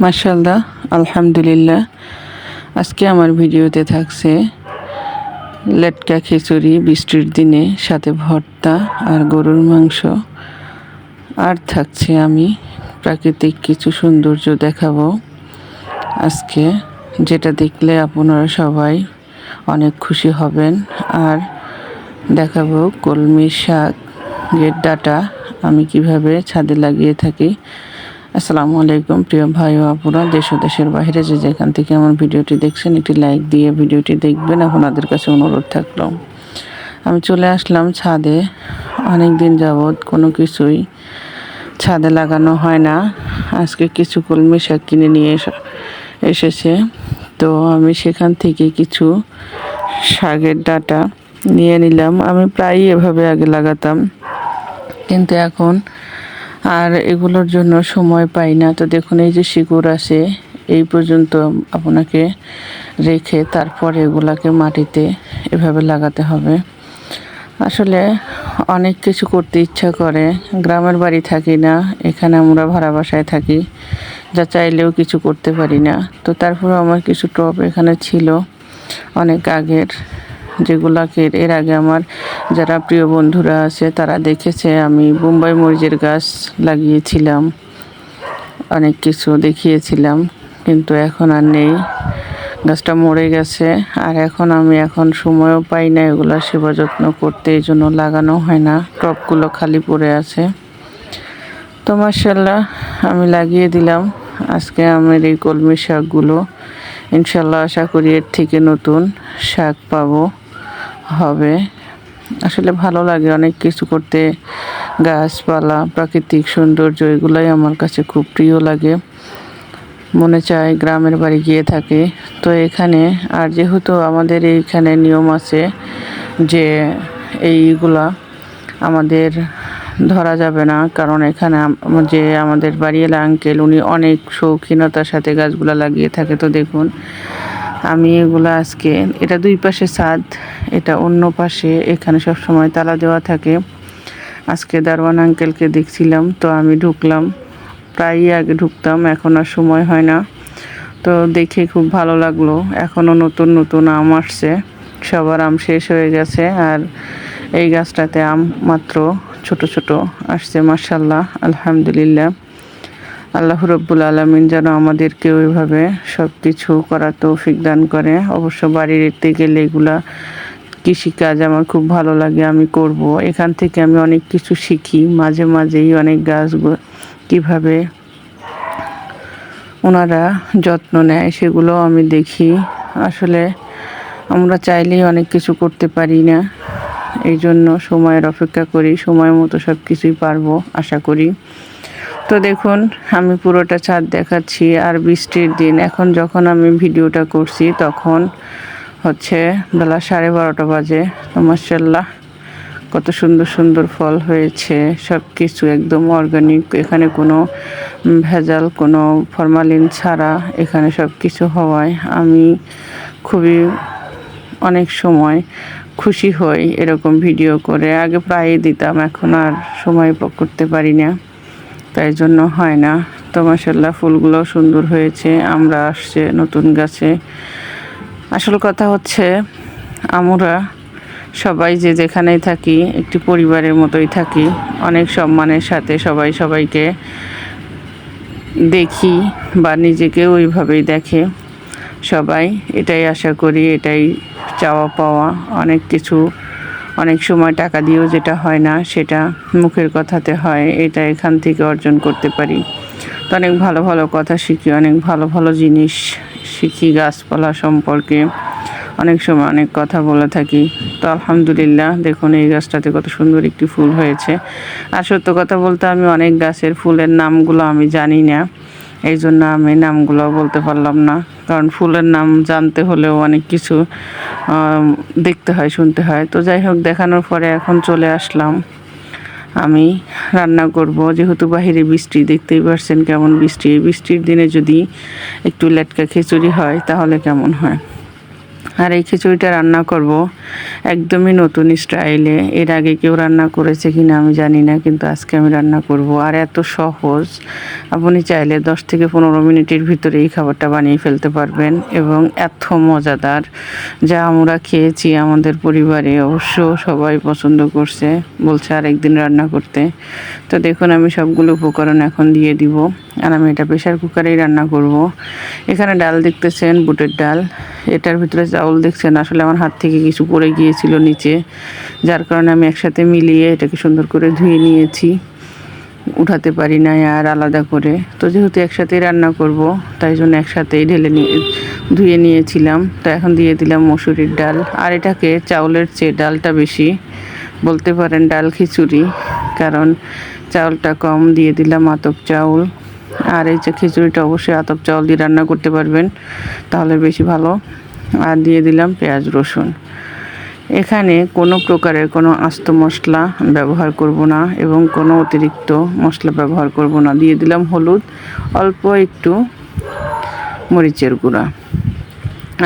মাশাআল্লাহ, আলহামদুলিল্লাহ। আজকে আমার ভিডিওতে থাকছে লেটকা খিচুড়ি বৃষ্টির দিনে, সাথে ভর্তা আর গরুর মাংস। আর থাকছে আমি প্রাকৃতিক কিছু সৌন্দর্য দেখাবো আজকে, যেটা দেখলে আপনারা সবাই অনেক খুশি হবেন। আর দেখাবো কলমি শাকের ডাঁটা আমি কিভাবে ছাদে লাগিয়ে থাকি। আসসালামু আলাইকুম প্রিয় ভাই ও আপুরা, দেশ ও দেশের বাইরে যে যেখান থেকে আমার ভিডিওটি দেখছেন, একটি লাইক দিয়ে ভিডিওটি দেখবেন। আপনাদের কাছে অনুরোধ থাকলো, আমি চলে আসলাম ছাদে। অনেক দিন যাবৎ কোনো কিছুই ছাদে লাগানো হয় না। আজকে কিছু কলমি শাক কিনে নিয়ে এসেছে, তো আমি সেখান থেকে কিছু শাকের ডাঁটা নিয়ে নিলাম। আমি প্রায়ই এভাবে আগে লাগাতাম, কিন্তু এখন আর এগুলোর জন্য সময় পাই না। তো দেখুন, এই যে শিকড় আছে, এই পর্যন্ত আপনাকে রেখে তারপরে এগুলাকে মাটিতে এভাবে লাগাতে হবে। আসলে অনেক কিছু করতে ইচ্ছা করে। গ্রামের বাড়ি থাকি না, এখানে আমরা ভাড়া বাসায় থাকি, যা চাইলেও কিছু করতে পারি না। তো তারপরে আমার কিছু টব এখানে ছিল অনেক আগের, যেগুলাকে এর আগে আমার যারা প্রিয় বন্ধুরা আছে তারা দেখেছে আমি বোম্বাই মরিচের গাছ লাগিয়েছিলাম, অনেক কিছু দেখিয়েছিলাম, কিন্তু এখন আর নেই, গাছটা মরে গেছে। আর আমি এখন সময়ও পাই না এগুলো সেবা যত্ন করতে, এই জন্য লাগানো হয় না, টবগুলো খালি পড়ে আছে। তো মাশাআল্লাহ আমি লাগিয়ে দিলাম আজকে আমার এই কলমি শাকগুলো। ইনশাল্লাহ আশা করি এর থেকে নতুন শাক পাবো হবে। আসলে ভালো লাগে অনেক কিছু করতে, গাছপালা, প্রাকৃতিক সৌন্দর্য, এগুলাই আমার কাছে খুব প্রিয় লাগে। মনে চায় গ্রামের বাড়ি গিয়ে থাকে। তো এখানে আর যেহেতু আমাদের এইখানে নিয়ম আছে যে এইগুলা আমাদের ধরা যাবে না, কারণ এখানে যে আমাদের বাড়িওয়ালা আঙ্কেল, উনি অনেক শৌখিনতার সাথে গাছগুলা লাগিয়ে থাকে। তো দেখুন, আমি এগুলো আজকে, এটা দুই পাশে ছাদ, এটা অন্য পাশে, এখানে সব সময় তালা দেওয়া থাকে। আজকে দারোয়ান আঙ্কেলকে দেখছিলাম, তো আমি ঢুকলাম। প্রায়ই আগে ঢুকতাম, এখন আর সময় হয় না। তো দেখে খুব ভালো লাগলো। এখনও নতুন নতুন আম আসছে, সবার আম শেষ হয়ে গেছে, আর এই গাছটাতে আম মাত্র ছোট ছোট আসছে। মাশাআল্লাহ, আলহামদুলিল্লাহ। আল্লাহ রাব্বুল আলামিন যেন আমাদেরকে ওইভাবে সব কিছু করার তৌফিক দান করে। অবশ্য বাড়িতে গেলে এগুলা কৃষিকাজ আমার খুব ভালো লাগে, আমি করব। এখান থেকে আমি অনেক কিছু শিখি, মাঝে মাঝেই অনেক গাছ কীভাবে ওনারা যত্ন নেয় সেগুলো আমি দেখি। আসলে আমরা চাইলেই অনেক কিছু করতে পারি না, এই জন্য সময়ের অপেক্ষা করি, সময় মতো সব কিছুই পারবো আশা করি। তো দেখুন, আমি পুরোটা ছাদ দেখাচ্ছি। আর বৃষ্টির দিন, এখন যখন আমি ভিডিওটা করছি তখন হচ্ছে বেলা 12:30 বাজে। তো মাশাআল্লাহ কত সুন্দর সুন্দর ফল হয়েছে, সব কিছু একদম অর্গানিক, এখানে কোনো ভেজাল, কোনো ফরমালিন ছাড়া এখানে সব কিছু হওয়ায় আমি খুবই অনেক সময় খুশি হই এরকম ভিডিও করে। আগে প্রায়ই দিতাম, এখন আর সময় করতে পারি না, তাই জন্য হয় না। তো মাশাআল্লাহ ফুলগুলো সুন্দর হয়েছে, আমরা আসছে নতুন গাছে। আসল কথা হচ্ছে আমরা সবাই যে যেখানেই থাকি একটি পরিবারের মতোই থাকি, অনেক সম্মানের সাথে সবাই সবাইকে দেখি বা নিজেকেও ওইভাবেই দেখে সবাই। এটাই আশা করি, এটাই চাওয়া পাওয়া। অনেক কিছু অনেক সময় টাকা দিয়েও যেটা হয় না, সেটা মুখের কথাতে হয়, এটা এখান থেকে অর্জন করতে পারি। তো অনেক ভালো ভালো কথা শিখি, অনেক ভালো ভালো জিনিস শিখি গাছপালা সম্পর্কে, অনেক সময় অনেক কথা বলে থাকি। তো আলহামদুলিল্লাহ, দেখুন এই গাছটাতে কত সুন্দর একটি ফুল হয়েছে। আর সত্য কথা বলতে আমি অনেক গাছের ফুলের নামগুলো আমি জানি না, এই জন্য আমি নামগুলো বলতে পারলাম না, কারণ ফুলের নাম জানতে হলেও অনেক কিছু দেখতে হয়, শুনতে হয়। তো যাই হোক, দেখানোর পরে এখন চলে আসলাম আমি রান্না করব। যেহেতু বাহিরে বৃষ্টি, দেখতেই পারছেন কেমন বৃষ্টি। বৃষ্টির দিনে যদি একটু লেটকা খিচুড়ি হয় তাহলে কেমন হয়। আর এই খিচুড়িটা রান্না করব একদমই নতুন স্টাইলে। এর আগে কেউ রান্না করেছে কিনা আমি জানি না, কিন্তু আজকে আমি রান্না করব। আর এত সহজ, আপনি চাইলে 10 থেকে 15 মিনিটের ভিতরে এই খাবারটা বানিয়ে ফেলতে পারবেন এবং এত মজাদার। যা আমরা খেয়েছি আমাদের পরিবারে, অবশ্য সবাই পছন্দ করছে, বলছে আরেকদিন রান্না করতে। তো দেখুন আমি সবগুলো উপকরণ এখন দিয়ে দিব। আর আমি এটা প্রেশার কুকারেই রান্না করব। এখানে ডাল দেখতেছেন, বুটের ডাল। এটার ভিতরে চাউল দেখছেন, আসলে আমার হাত থেকে কিছু পড়ে গিয়েছিল নিচে, যার কারণে আমি একসাথে মিলিয়ে এটাকে সুন্দর করে ধুয়ে নিয়েছি, উঠাতে পারি না আর আলাদা করে। তো যেহেতু একসাথেই রান্না করব, তাই জন্য একসাথেই ধুয়ে নিয়েছিলাম। তো এখন দিয়ে দিলাম মসুরির ডাল। আর এটাকে চাউলের চেয়ে ডালটা বেশি বলতে পারেন ডাল খিচুড়ি, কারণ চাউলটা কম। দিয়ে দিলাম আতপ চাউল। আর এই যে খিচুড়িটা অবশ্যই আতপ চাউল দিয়ে রান্না করতে পারবেন, তাহলে বেশি ভালো। আর দিয়ে দিলাম পেঁয়াজ রসুন। এখানে কোনো প্রকারের কোনো আস্ত মশলা ব্যবহার করব না এবং কোনো অতিরিক্ত মশলা ব্যবহার করব না। দিয়ে দিলাম হলুদ, অল্প একটু মরিচের গুঁড়া।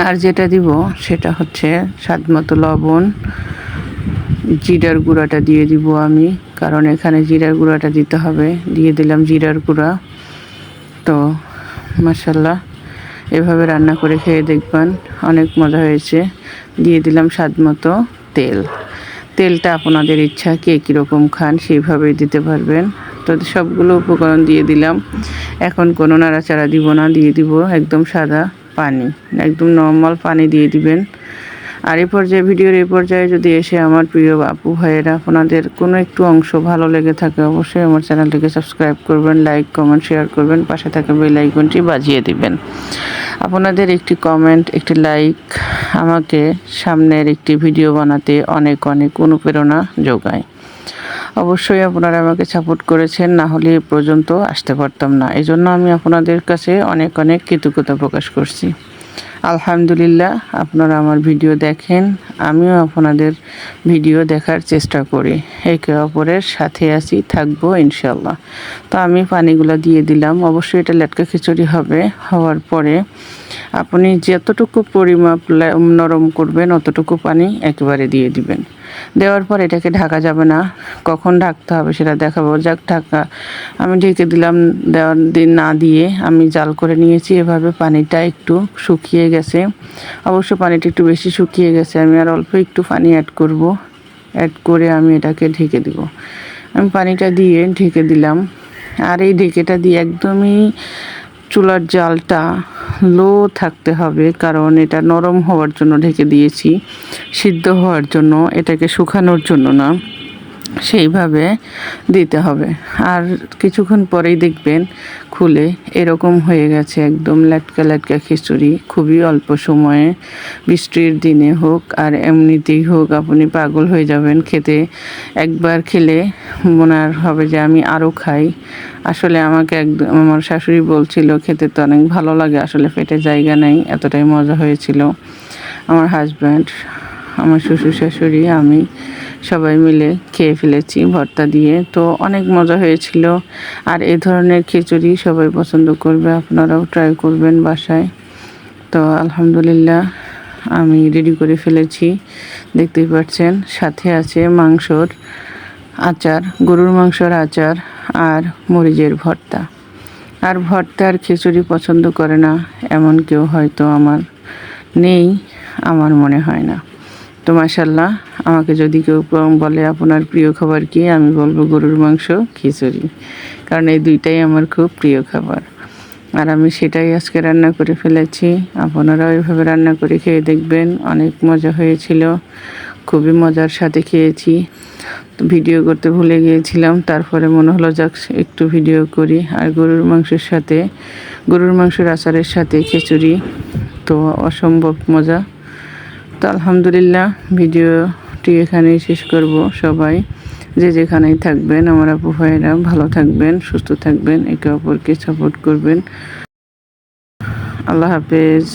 আর যেটা দিব সেটা হচ্ছে স্বাদমতো লবণ। জিরার গুঁড়াটা দিয়ে দিব আমি, কারণ এখানে জিরার গুঁড়াটা দিতে হবে। দিয়ে দিলাম জিরার গুঁড়া। তো মাশাআল্লাহ, এভাবে রান্না করে খেয়ে দেখবেন, অনেক মজা হয়েছে। দিয়ে দিলাম স্বাদমতো তেল। তেলটা আপনাদের ইচ্ছা, কে কীরকম খান সেইভাবেই দিতে পারবেন। তো সবগুলো উপকরণ দিয়ে দিলাম। এখন কোনো নাড়াচাড়া দিব না, দিয়ে দিব একদম সাদা পানি, একদম নর্মাল পানি দিয়ে দিবেন। আর ভিডিওর এই পর্যায়ে যদি এসে আমার প্রিয় আপু ভাইয়েরা আপনাদের কোনো একটু অংশ ভালো লেগে থাকে, অবশ্যই আমার চ্যানেলটিকে সাবস্ক্রাইব করবেন, লাইক কমেন্ট শেয়ার করবেন, পাশে থাকা বেল আইকনটি বাজিয়ে দিবেন। আপনাদের একটি কমেন্ট, একটি লাইক আমাকে সামনের একটি ভিডিও বানাতে অনেক অনেক অনুপ্রেরণা যোগায়। অবশ্যই আপনারা আমাকে সাপোর্ট করেছেন, না হলে এ পর্যন্ত আসতে পারতাম না। এই জন্য আমি আপনাদের কাছে অনেক অনেক কৃতজ্ঞতা প্রকাশ করছি। আলহামদুলিল্লাহ, আপনারা আমার ভিডিও দেখেন, আমিও আপনাদের ভিডিও দেখার চেষ্টা করি। একে অপরের সাথে আছি, থাকবো ইনশাল্লাহ। তো আমি পানিগুলো দিয়ে দিলাম। অবশ্যই এটা লেটকা খিচুড়ি হবে। হওয়ার পরে আপনি যতটুকু পরিমাপ নরম করবেন অতটুকু পানি একেবারে দিয়ে দিবেন। দেওয়ার পর এটাকে ঢাকা যাবে না, কখন ঢাকতে হবে সেটা দেখাবো। আমি ঢেকে দিলাম। দেওয়ার দিন না দিয়ে আমি জাল করে নিয়েছি। এভাবে পানিটা একটু শুকিয়ে গেছে, অবশ্য পানিটা একটু বেশি শুকিয়ে গেছে। আমি আর অল্প একটু পানি অ্যাড করব। অ্যাড করে আমি এটাকে ঢেকে দিব। আমি পানিটা দিয়ে ঢেকে দিলাম। আর এই ঢেকেটা দিয়ে একদমই চুলার জালটা লো থাকতে হবে, কারণ এটা নরম হওয়ার জন্য ঢেকে দিয়েছি, সিদ্ধ হওয়ার জন্য, এটাকে শুকানোর জন্য না। সেইভাবে দিতে হবে। আর কিছুক্ষণ পরেই দেখবেন খুলে এরকম হয়ে গেছে, একদম লেটকা লেটকা খিচুড়ি। খুবই অল্প সময়ে, বৃষ্টির দিনে হোক আর এমনিতেই হোক, আপনি পাগল হয়ে যাবেন খেতে। একবার খেলে মনে হবে যে আমি আরও খাই। আসলে আমাকে আমার শাশুড়ি বলছিল খেতে তো অনেক ভালো লাগে, আসলে পেটে জায়গা নেই, এতটাই মজা হয়েছিল। আমার হাজব্যান্ড, আমার শ্বশুর শাশুড়ি, আমি সবাই মিলে খেয়ে ফেলেছি ভর্তা দিয়ে। তো অনেক মজা হয়েছিল। আর এই ধরনের খিচুড়ি সবাই পছন্দ করবে, আপনারাও ট্রাই করবেন বাসায়। তো আলহামদুলিল্লাহ, আমি রেডি করে ফেলেছি, দেখতেই পাচ্ছেন। সাথে আছে মাংসর আচার, গরুর মাংসর আচার আর মরিচের ভর্তা। আর ভর্তা আর খিচুড়ি পছন্দ করে না এমন কেউ হয়তো আমার নেই, আমার মনে হয় না। তো মাশাআল্লাহ, আমাকে যদি কেউ বলে আপনার প্রিয় খাবার কি, আমি বলবো গরুর মাংস, খিচুড়ি, কারণ এই দুইটাই আমার খুব প্রিয় খাবার। আর আমি সেটাই আজকে রান্না করে ফেলেছি। আপনারাও এভাবে রান্না করে খেয়ে দেখবেন, অনেক মজা হয়েছিল, খুবই মজার সাথে খেয়েছি। তো ভিডিও করতে ভুলে গিয়েছিলাম, তারপরে মনে হলো যাক একটু ভিডিও করি। আর গরুর মাংসের আচারের সাথে খিচুড়ি, তো অসম্ভব মজা। তো আলহামদুলিল্লাহ, ভিডিওটি এখানেই শেষ করব। সবাই যে যেখানেই থাকবেন, আমার আপু ভাইয়েরা ভালো থাকবেন, সুস্থ থাকবেন, একে অপরকে সাপোর্ট করবেন। আল্লাহ হাফেজ।